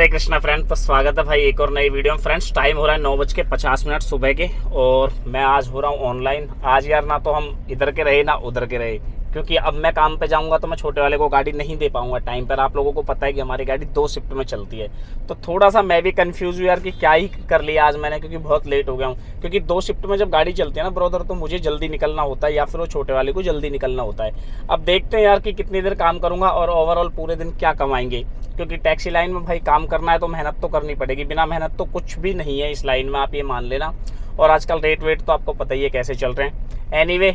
हरे Krishna friend. तो स्वागत है भाई एक और नई वीडियो में। फ्रेंड्स टाइम हो रहा है 9:50 सुबह के और मैं आज हो रहा हूँ ऑनलाइन। आज यार ना तो हम इधर के रहे ना उधर के रहे, क्योंकि अब मैं काम पे जाऊंगा तो मैं छोटे वाले को गाड़ी नहीं दे पाऊंगा टाइम पर। आप लोगों को पता है कि हमारी गाड़ी 2 शिफ्ट में चलती है, तो थोड़ा सा मैं भी कंफ्यूज हूँ यार कि क्या ही कर लिया आज मैंने, क्योंकि बहुत लेट हो गया हूँ। क्योंकि 2 शिफ्ट में जब गाड़ी चलती है ना ब्रदर, तो मुझे जल्दी निकलना होता है या फिर वो छोटे वाले को जल्दी निकलना होता है। अब देखते हैं यार कि कितनी देर काम करूँगा और ओवरऑल पूरे दिन क्या कमाएंगे, क्योंकि टैक्सी लाइन में भाई काम करना है तो मेहनत तो करनी पड़ेगी। बिना मेहनत तो कुछ भी नहीं है इस लाइन में, आप ये मान लेना। और आजकल रेट वेट तो आपको पता ही है कैसे चल रहे हैं। एनीवे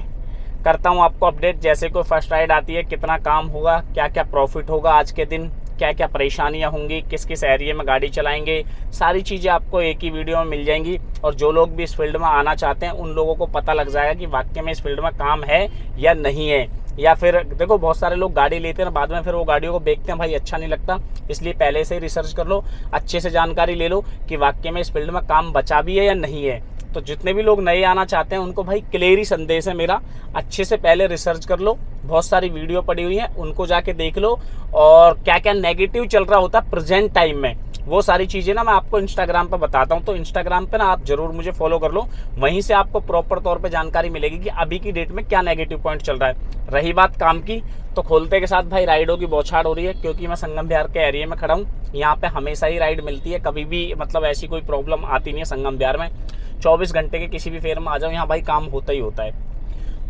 करता हूँ आपको अपडेट, जैसे कोई फर्स्ट राइड आती है कितना काम होगा, क्या क्या प्रॉफिट होगा आज के दिन, क्या क्या परेशानियां होंगी, किस किस एरिया में गाड़ी चलाएंगे, सारी चीज़ें आपको एक ही वीडियो में मिल जाएंगी। और जो लोग भी इस फील्ड में आना चाहते हैं उन लोगों को पता लग जाएगा कि वाकई में इस फील्ड में काम है या नहीं है। या फिर देखो बहुत सारे लोग गाड़ी लेते हैं बाद में फिर वो गाड़ियों को बेचते हैं, भाई अच्छा नहीं लगता। इसलिए पहले से ही रिसर्च कर लो, अच्छे से जानकारी ले लो कि वाकई में इस फील्ड में काम बचा भी है या नहीं है। तो जितने भी लोग नए आना चाहते हैं उनको भाई क्लियर ही संदेश है मेरा, अच्छे से पहले रिसर्च कर लो। बहुत सारी वीडियो पड़ी हुई हैं, उनको जाके देख लो। और क्या क्या नेगेटिव चल रहा होता है प्रेजेंट टाइम में, वो सारी चीज़ें ना मैं आपको इंस्टाग्राम पर बताता हूँ। तो इंस्टाग्राम पे ना आप जरूर मुझे फॉलो कर लो, वहीं से आपको प्रॉपर तौर पे जानकारी मिलेगी कि अभी की डेट में क्या नेगेटिव पॉइंट चल रहा है। रही बात काम की, तो खोलते के साथ भाई राइडों की बौछार हो रही है, क्योंकि मैं संगम बिहार के एरिया में खड़ा हूँ। यहाँ पे हमेशा ही राइड मिलती है, कभी भी मतलब ऐसी कोई प्रॉब्लम आती नहीं है संगम बिहार में। 24 घंटे के किसी भी फेयर में आ जाओ, यहाँ भाई काम होता ही होता है।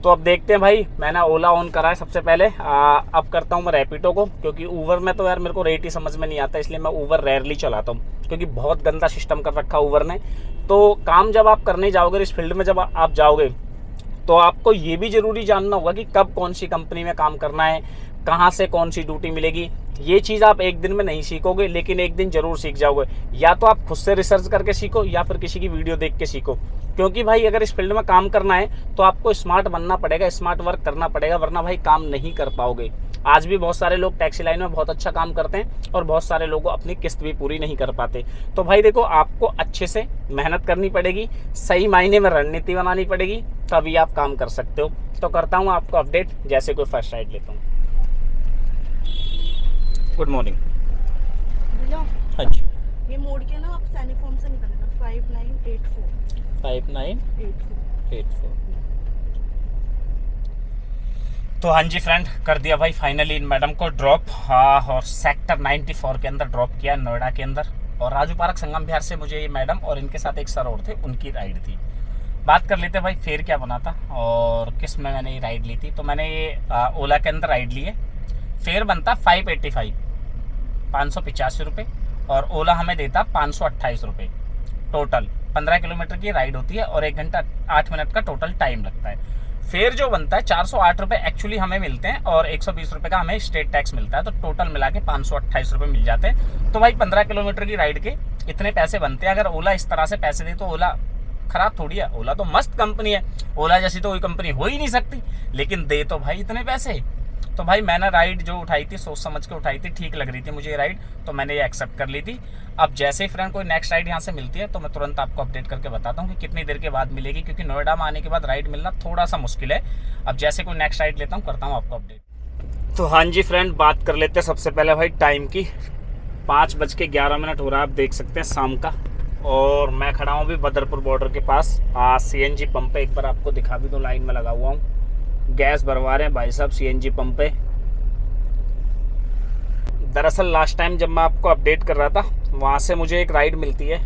तो अब देखते हैं भाई, मैंने ओला ऑन करा है सबसे पहले। अब करता हूँ मैं रैपिडो को, क्योंकि ऊबर में तो यार मेरे को रेट ही समझ में नहीं आता, इसलिए मैं ऊबर रेयरली चलाता हूँ, क्योंकि बहुत गंदा सिस्टम कर रखा ऊबर ने। तो काम जब आप करने जाओगे इस फील्ड में, जब आप जाओगे तो आपको ये भी ज़रूरी जानना होगा कि कब कौन सी कंपनी में काम करना है, कहाँ से कौन सी ड्यूटी मिलेगी। ये चीज़ आप एक दिन में नहीं सीखोगे, लेकिन एक दिन जरूर सीख जाओगे। या तो आप खुद से रिसर्च करके सीखो या फिर किसी की वीडियो देख के सीखो। क्योंकि भाई अगर इस फील्ड में काम करना है तो आपको स्मार्ट बनना पड़ेगा, स्मार्ट वर्क करना पड़ेगा, वरना भाई काम नहीं कर पाओगे। आज भी बहुत सारे लोग टैक्सी लाइन में बहुत अच्छा काम करते हैं और बहुत सारे लोगों अपनी किस्त भी पूरी नहीं कर पाते। तो भाई देखो, आपको अच्छे से मेहनत करनी पड़ेगी, सही मायने में रणनीति बनानी पड़ेगी, तभी आप काम कर सकते हो। तो करता हूँ आपको अपडेट, जैसे कोई फर्स्ट राइड लेता हूँ। Good morning. हाँ जी, ये मोड़ के ना आप सैनिक फॉर्म से निकलना 5984 5984। तो हाँ जी फ्रेंड, कर दिया भाई फाइनली इन मैडम को ड्रॉप। हाँ, और सेक्टर 94 के अंदर ड्रॉप किया, नोएडा के अंदर। और राजू पार्क संगम बिहार से मुझे ये मैडम और इनके साथ एक सर और थे, उनकी राइड थी। बात कर लेते भाई फेयर क्या बना था और किस में मैंने ये राइड ली थी। तो मैंने ये ओला के अंदर राइड ली है। फेयर बनता 585, 585 रुपये, और ओला हमें देता 528 रुपये। टोटल 15 किलोमीटर की राइड होती है और 1 घंटा 8 मिनट का टोटल टाइम लगता है। फेयर जो बनता है 408 रुपये एक्चुअली हमें मिलते हैं और 120 रुपये का हमें स्टेट टैक्स मिलता है, तो टोटल मिला के 528 रुपये मिल जाते हैं। तो भाई 15 किलोमीटर की राइड के इतने पैसे बनते हैं। अगर ओला इस तरह से पैसे दे तो ओला खराब थोड़ी है, ओला तो मस्त कंपनी है, ओला जैसी तो कोई कंपनी हो ही नहीं सकती, लेकिन दे तो भाई इतने पैसे। तो भाई मैंने राइड जो उठाई थी सोच समझ के उठाई थी, ठीक लग रही थी मुझे ये राइड, तो मैंने ये एक्सेप्ट कर ली थी। अब जैसे ही फ्रेंड कोई नेक्स्ट राइड यहाँ से मिलती है तो मैं तुरंत आपको अपडेट करके बताता हूँ कि कितनी देर के बाद मिलेगी, क्योंकि नोएडा में आने के बाद राइड मिलना थोड़ा सा मुश्किल है। अब जैसे कोई नेक्स्ट राइड लेता हूँ करता हूँ आपको अपडेट। तो हाँ जी फ्रेंड, बात कर लेते हैं सबसे पहले भाई टाइम की। 5:11 हो रहा है, आप देख सकते हैं शाम का। और मैं खड़ा हूँ अभी बदरपुर बॉर्डर के पास। CNG पंप पे एक बार आपको दिखा भी दो, लाइन में लगा हुआ हूँ, गैस भरवा रहे हैं भाई साहब CNG पंप पे। दरअसल लास्ट टाइम जब मैं आपको अपडेट कर रहा था वहाँ से मुझे एक राइड मिलती है।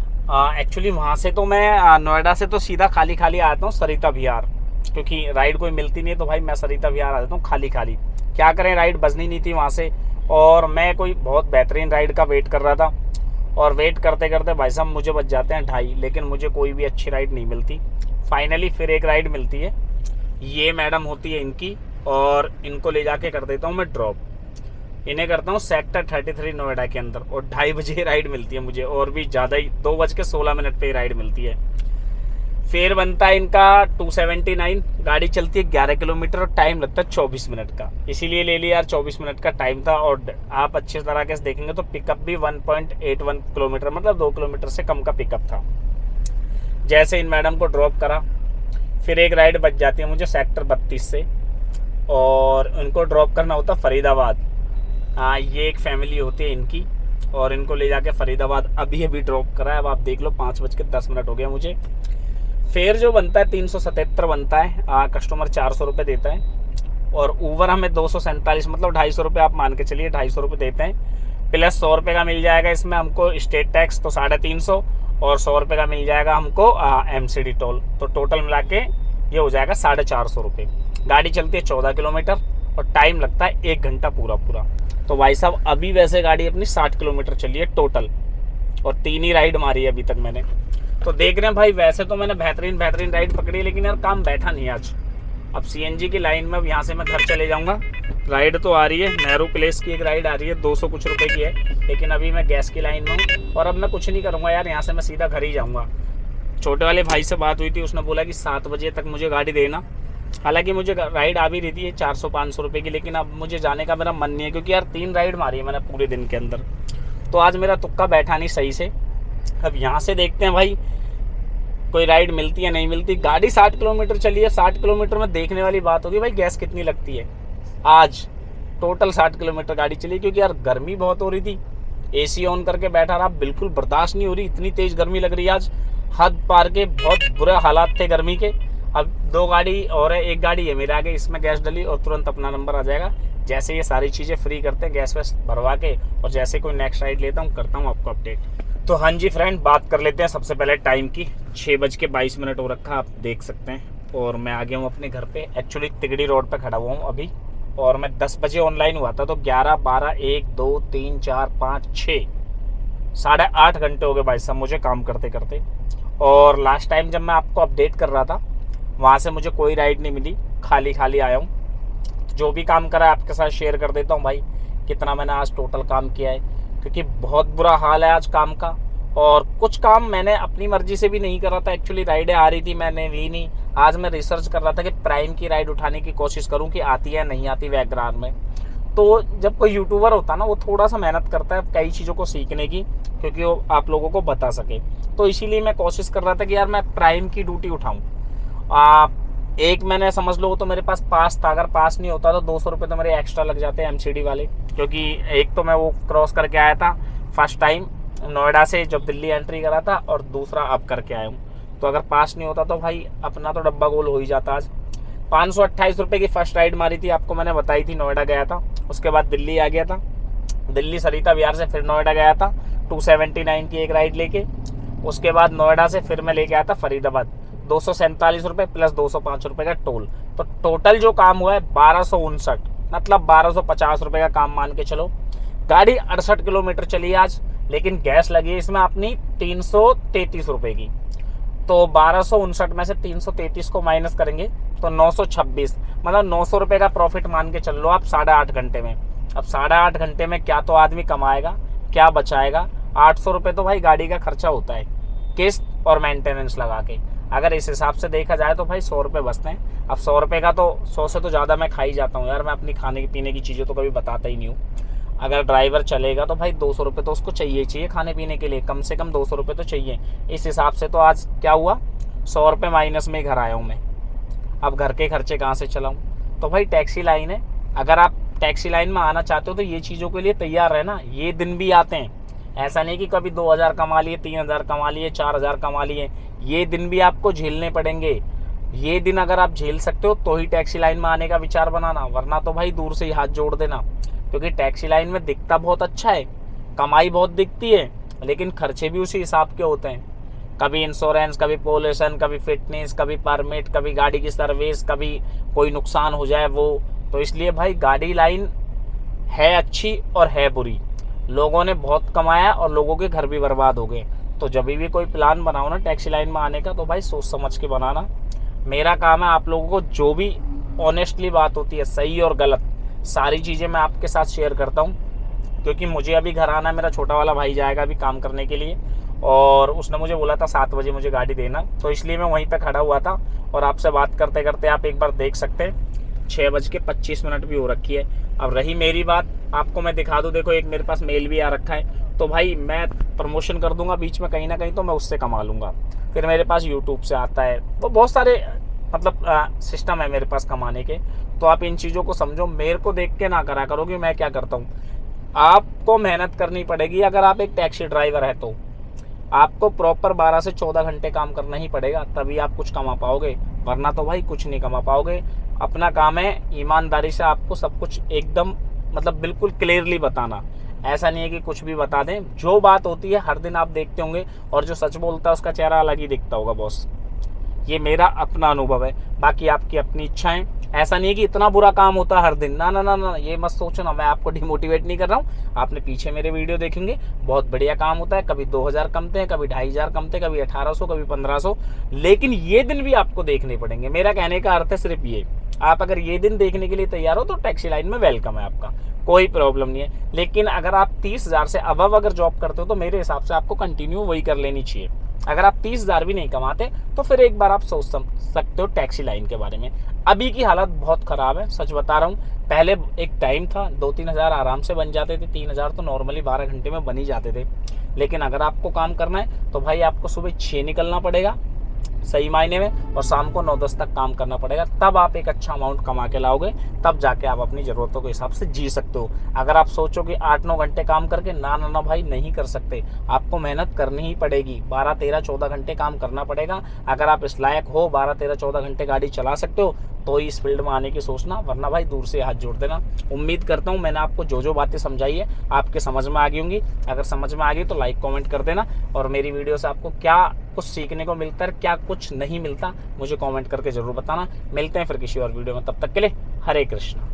एक्चुअली वहाँ से तो मैं नोएडा से तो सीधा खाली खाली आता हूँ सरिता विहार, क्योंकि राइड कोई मिलती नहीं है, तो भाई मैं सरिता विहार आ जाता हूँ खाली खाली। क्या करें, राइड बजनी नहीं थी वहाँ से, और मैं कोई बहुत बेहतरीन राइड का वेट कर रहा था। और वेट करते करते भाई साहब मुझे बच जाते हैं 2:30, लेकिन मुझे कोई भी अच्छी राइड नहीं मिलती। फाइनली फिर एक राइड मिलती है, ये मैडम होती है इनकी, और इनको ले जाके कर देता हूँ मैं ड्रॉप। इन्हें करता हूँ सेक्टर 33 नोएडा के अंदर, और 2:30 बजे राइड मिलती है मुझे, और भी ज़्यादा ही 2:16 पे राइड मिलती है। फेयर बनता है इनका 279, गाड़ी चलती है 11 किलोमीटर और टाइम लगता है 24 मिनट का, इसीलिए ले लिया यार। 24 मिनट का टाइम था, और आप अच्छे तरह से देखेंगे तो पिकअप भी 1.81 किलोमीटर, मतलब 2 किलोमीटर से कम का पिकअप था। जैसे इन मैडम को ड्रॉप करा, फिर एक राइड बच जाती है मुझे सेक्टर 32 से, और उनको ड्रॉप करना होता फरीदाबाद। ये एक फैमिली होती है इनकी, और इनको ले जाके फरीदाबाद अभी ड्रॉप करा है। अब आप देख लो 5:10 हो गया मुझे। फेयर जो बनता है 377 बनता है, कस्टमर 400 रुपये देता है और ऊबर हमें 247 मतलब 250 रुपये आप मान के चलिए, 250 रुपये देते हैं। प्लस 100 रुपये का मिल जाएगा इसमें हमको स्टेट टैक्स, तो 350 और 100 रुपये का मिल जाएगा हमको MCD टोल, तो टोटल मिला के ये हो जाएगा 450 रुपये। गाड़ी चलती है 14 किलोमीटर और टाइम लगता है 1 घंटा पूरा। तो भाई साहब अभी वैसे गाड़ी अपनी 60 किलोमीटर चली है टोटल और 3 ही राइड मारी है अभी तक मैंने। तो देख रहे हैं भाई, वैसे तो मैंने बेहतरीन राइड पकड़ी, लेकिन यार काम बैठा नहीं आज। अब CNG की लाइन में अब यहाँ से मैं घर चले जाऊँगा। राइड तो आ रही है, नेहरू प्लेस की एक राइड आ रही है, 200 कुछ रुपए की है, लेकिन अभी मैं गैस की लाइन में हूँ और अब मैं कुछ नहीं करूँगा यार, यहाँ से मैं सीधा घर ही जाऊँगा। छोटे वाले भाई से बात हुई थी, उसने बोला कि 7 बजे तक मुझे गाड़ी देना। हालांकि मुझे राइड आ भी रही थी 400-500 रुपये की, लेकिन अब मुझे जाने का मेरा मन नहीं है, क्योंकि यार 3 राइड मारी है मैंने पूरे दिन के अंदर। तो आज मेरा तुक्का बैठा नहीं सही से। अब यहाँ से देखते हैं भाई कोई राइड मिलती है नहीं मिलती। गाड़ी 60 किलोमीटर चली है, 60 किलोमीटर में देखने वाली बात होगी भाई गैस कितनी लगती है। आज टोटल 60 किलोमीटर गाड़ी चली, क्योंकि यार गर्मी बहुत हो रही थी। AC ऑन करके बैठा रहा, बिल्कुल बर्दाश्त नहीं हो रही, इतनी तेज गर्मी लग रही है आज, हद पार के। बहुत बुरे हालात थे गर्मी के। अब 2 गाड़ी और है, एक गाड़ी है मेरे आगे, इसमें गैस डली और तुरंत अपना नंबर आ जाएगा। जैसे ये सारी चीज़ें फ्री करते हैं गैस वैस भरवा के, और जैसे कोई नेक्स्ट राइड लेता हूँ करता हूँ आपको अपडेट। तो हाँ जी फ्रेंड, बात कर लेते हैं सबसे पहले टाइम की। 6:22 हो रखा, आप देख सकते हैं। और मैं आ गया हूँ अपने घर पे। एक्चुअली तिगड़ी रोड पे खड़ा हुआ हूँ अभी, और मैं 10 बजे ऑनलाइन हुआ था, तो 11, 12, 1, 2, 3, 4, 5, 6 8.5 घंटे हो गए भाई साहब मुझे काम करते करते। और लास्ट टाइम जब मैं आपको अपडेट कर रहा था, वहाँ से मुझे कोई राइड नहीं मिली, खाली आया हूँ। जो भी काम करा है आपके साथ शेयर कर देता हूँ भाई, कितना मैंने आज टोटल काम किया है, क्योंकि बहुत बुरा हाल है आज काम का। और कुछ काम मैंने अपनी मर्जी से भी नहीं करा था, एक्चुअली राइडें आ रही थी, मैंने ली नहीं। आज मैं रिसर्च कर रहा था कि प्राइम की राइड उठाने की कोशिश करूं कि आती है नहीं आती वैगरान में। तो जब कोई यूट्यूबर होता ना, वो थोड़ा सा मेहनत करता है कई चीज़ों को सीखने की, क्योंकि वो आप लोगों को बता सके। तो इसीलिए मैं कोशिश कर रहा था कि यार मैं प्राइम की ड्यूटी उठाऊँ। एक मैंने समझ लो तो मेरे पास पास था, अगर पास नहीं होता तो 200 रुपये तो मेरे एक्स्ट्रा लग जाते हैं MCD वाले, क्योंकि एक तो मैं वो क्रॉस करके आया था फर्स्ट टाइम नोएडा से जब दिल्ली एंट्री करा था, और दूसरा अब करके आया हूँ। तो अगर पास नहीं होता तो भाई अपना तो डब्बा गोल हो ही जाता। आज 528 रुपये की फर्स्ट राइड मारी थी, आपको मैंने बताई थी। नोएडा गया था, उसके बाद दिल्ली आ गया था, दिल्ली सरिता विहार से फिर नोएडा गया था 279 की एक राइड लेके। उसके बाद नोएडा से फिर मैं लेके आया था फरीदाबाद, 247 रुपये प्लस 205 रुपये का टोल। तो टोटल जो काम हुआ है 1259, मतलब 1250 रुपये का काम मान के चलो। गाड़ी 68 किलोमीटर चली आज, लेकिन गैस लगी है इसमें अपनी 333 रुपये की। तो 1259 में से 333 को माइनस करेंगे तो 926, मतलब 900 रुपये का प्रॉफिट मान के चल लो आप 8.5 घंटे में। अब 8.5 घंटे में क्या तो आदमी कमाएगा, क्या बचाएगा? 800 रुपये तो भाई गाड़ी का खर्चा होता है, किस्त और मेंटेनेंस लगा के। अगर इस हिसाब से देखा जाए तो भाई 100 रुपये बचते हैं। अब 100 रुपये का तो 100 से तो ज़्यादा मैं खा ही जाता हूँ यार। मैं अपनी खाने पीने की चीज़ें तो कभी बताता ही नहीं हूँ। अगर ड्राइवर चलेगा तो भाई 200 रुपये तो उसको चाहिए खाने पीने के लिए, कम से कम 200 रुपये तो चाहिए। इस हिसाब से तो आज क्या हुआ, 100 रुपये माइनस में घर आया हूँ मैं। अब घर के खर्चे कहाँ से चलाऊँ? तो भाई टैक्सी लाइन है, अगर आप टैक्सी लाइन में आना चाहते हो तो ये चीज़ों के लिए तैयार रहना। ये दिन भी आते हैं, ऐसा नहीं कि कभी 2000 कमा लिए, 3000 कमा लिए, 4000 कमा लिए। ये दिन भी आपको झेलने पड़ेंगे। ये दिन अगर आप झेल सकते हो तो ही टैक्सी लाइन में आने का विचार बनाना, वरना तो भाई दूर से ही हाथ जोड़ देना। क्योंकि टैक्सी लाइन में दिखता बहुत अच्छा है, कमाई बहुत दिखती है, लेकिन खर्चे भी उसी हिसाब के होते हैं। कभी इंश्योरेंस, कभी पोल्यूशन, कभी फिटनेस, कभी परमिट, कभी गाड़ी की सर्विस, कभी कोई नुकसान हो जाए वो। तो इसलिए भाई गाड़ी लाइन है अच्छी और है बुरी। लोगों ने बहुत कमाया और लोगों के घर भी बर्बाद हो गए। तो जब भी कोई प्लान बनाओ ना टैक्सी लाइन में आने का, तो भाई सोच समझ के बनाना। मेरा काम है आप लोगों को जो भी ऑनेस्टली बात होती है, सही और गलत, सारी चीज़ें मैं आपके साथ शेयर करता हूँ। क्योंकि मुझे अभी घर आना है, मेरा छोटा वाला भाई जाएगा अभी काम करने के लिए, और उसने मुझे बोला था 7 बजे मुझे गाड़ी देना। तो इसलिए मैं वहीं पे खड़ा हुआ था और आपसे बात करते करते आप एक बार देख सकते हैं 6:25 भी हो रखी है। अब रही मेरी बात, आपको मैं दिखा दूँ। देखो एक मेरे पास मेल भी आ रखा है, तो भाई मैं प्रमोशन कर दूंगा बीच में कहीं ना कहीं, तो मैं उससे कमा लूँगा। फिर मेरे पास यूट्यूब से आता है, तो बहुत सारे मतलब सिस्टम है मेरे पास कमाने के। तो आप इन चीज़ों को समझो, मेरे को देख के ना करा करो कि मैं क्या करता हूँ। आपको मेहनत करनी पड़ेगी। अगर आप एक टैक्सी ड्राइवर है तो आपको प्रॉपर 12 से 14 घंटे काम करना ही पड़ेगा, तभी आप कुछ कमा पाओगे, वरना तो भाई कुछ नहीं कमा पाओगे। अपना काम है ईमानदारी से आपको सब कुछ एकदम मतलब बिल्कुल क्लियरली बताना। ऐसा नहीं है कि कुछ भी बता दें, जो बात होती है हर दिन आप देखते होंगे, और जो सच बोलता है उसका चेहरा अलग ही दिखता होगा बॉस। ये मेरा अपना अनुभव है, बाकी आपकी अपनी इच्छाएं। ऐसा नहीं है कि इतना बुरा काम होता है हर दिन, ना ना ना ना, ये मत सोचो ना, मैं आपको डिमोटिवेट नहीं कर रहा हूँ। आपने पीछे मेरे वीडियो देखेंगे, बहुत बढ़िया काम होता है। कभी 2000 कमते हैं, कभी 2500 कमते हैं, कभी 1800, कभी 1500, लेकिन ये दिन भी आपको देखने पड़ेंगे। मेरा कहने का अर्थ है सिर्फ ये, आप अगर ये दिन देखने के लिए तैयार हो तो टैक्सी लाइन में वेलकम है आपका, कोई प्रॉब्लम नहीं है। लेकिन अगर आप 30,000 से अबव अगर जॉब करते हो तो मेरे हिसाब से आपको कंटिन्यू वही कर लेनी चाहिए। अगर आप 30,000 भी नहीं कमाते तो फिर एक बार आप सोच सकते हो टैक्सी लाइन के बारे में। अभी की हालत बहुत ख़राब है, सच बता रहा हूँ। पहले एक टाइम था 2-3 हज़ार आराम से बन जाते थे, 3,000 तो नॉर्मली 12 घंटे में बन ही जाते थे। लेकिन अगर आपको काम करना है तो भाई आपको सुबह 6 निकलना पड़ेगा सही मायने में, और शाम को 9-10 तक काम करना पड़ेगा, तब आप एक अच्छा अमाउंट कमा के लाओगे, तब जाके आप अपनी ज़रूरतों के हिसाब से जी सकते हो। अगर आप सोचो कि 8-9 घंटे काम करके, ना ना ना भाई, नहीं कर सकते। आपको मेहनत करनी ही पड़ेगी, 12-13-14 घंटे काम करना पड़ेगा। अगर आप इस लायक हो 12-13-14 घंटे गाड़ी चला सकते हो तो ही इस फील्ड में आने की सोचना, वरना भाई दूर से हाथ जोड़ देना। उम्मीद करता हूँ मैंने आपको जो जो बातें समझाई है आपके समझ में आ गई होंगी। अगर समझ में आ गई तो लाइक कमेंट कर देना, और मेरी वीडियो से आपको क्या कुछ सीखने को मिलता है, क्या कुछ नहीं मिलता, मुझे कमेंट करके ज़रूर बताना। मिलते हैं फिर किसी और वीडियो में, तब तक के लिए हरे कृष्णा।